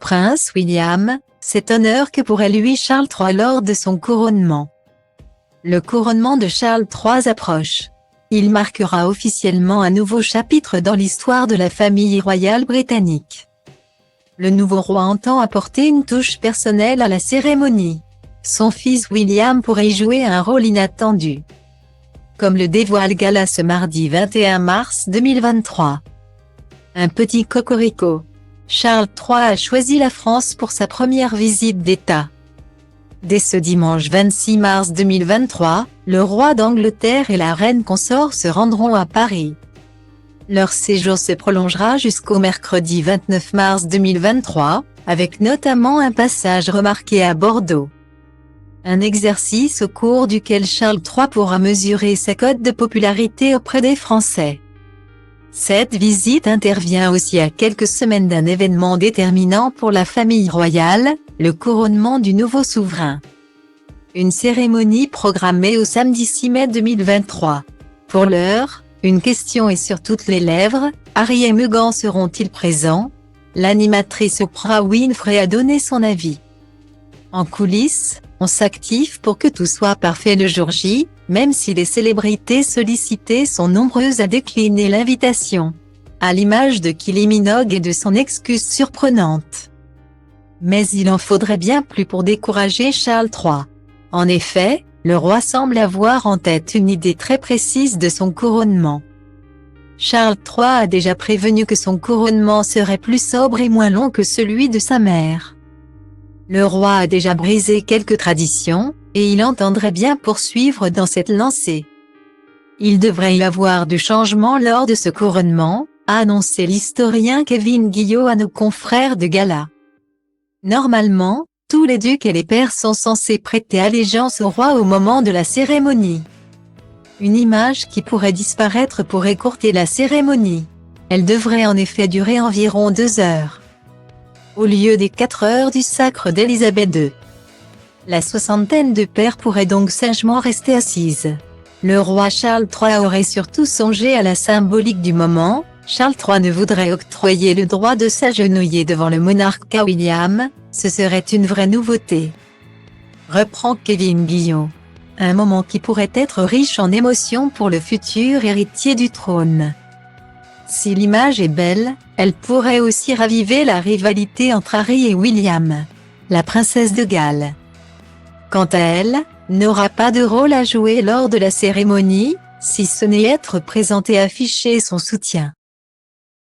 prince William, cet honneur que pourrait lui Charles III lors de son couronnement. Le couronnement de Charles III approche. Il marquera officiellement un nouveau chapitre dans l'histoire de la famille royale britannique. Le nouveau roi entend apporter une touche personnelle à la cérémonie. Son fils William pourrait y jouer un rôle inattendu. Comme le dévoile Gala ce mardi 21 mars 2023. Un petit cocorico. Charles III a choisi la France pour sa première visite d'État. Dès ce dimanche 26 mars 2023, le roi d'Angleterre et la reine consort se rendront à Paris. Leur séjour se prolongera jusqu'au mercredi 29 mars 2023, avec notamment un passage remarqué à Bordeaux. Un exercice au cours duquel Charles III pourra mesurer sa cote de popularité auprès des Français. Cette visite intervient aussi à quelques semaines d'un événement déterminant pour la famille royale, le couronnement du nouveau souverain. Une cérémonie programmée au samedi 6 mai 2023. Pour l'heure, une question est sur toutes les lèvres, Harry et Meghan seront-ils présents? L'animatrice Oprah Winfrey a donné son avis. En coulisses, on s'active pour que tout soit parfait le jour J, même si les célébrités sollicitées sont nombreuses à décliner l'invitation. À l'image de Kylie Minogue et de son excuse surprenante. Mais il en faudrait bien plus pour décourager Charles III. En effet, le roi semble avoir en tête une idée très précise de son couronnement. Charles III a déjà prévenu que son couronnement serait plus sobre et moins long que celui de sa mère. Le roi a déjà brisé quelques traditions, et il entendrait bien poursuivre dans cette lancée. Il devrait y avoir du changement lors de ce couronnement, a annoncé l'historien Kevin Guillot à nos confrères de Gala. Normalement, tous les ducs et les pairs sont censés prêter allégeance au roi au moment de la cérémonie. Une image qui pourrait disparaître pour écourter la cérémonie. Elle devrait en effet durer environ 2 heures. Au lieu des 4 heures du sacre d'Élisabeth II. La soixantaine de pairs pourrait donc sagement rester assise. Le roi Charles III aurait surtout songé à la symbolique du moment. Charles III ne voudrait octroyer le droit de s'agenouiller devant le monarque qu'à William, ce serait une vraie nouveauté. Reprend Kevin Guillot. Un moment qui pourrait être riche en émotions pour le futur héritier du trône. Si l'image est belle, elle pourrait aussi raviver la rivalité entre Harry et William, la princesse de Galles. Quant à elle, n'aura pas de rôle à jouer lors de la cérémonie, si ce n'est être présentée et afficher son soutien.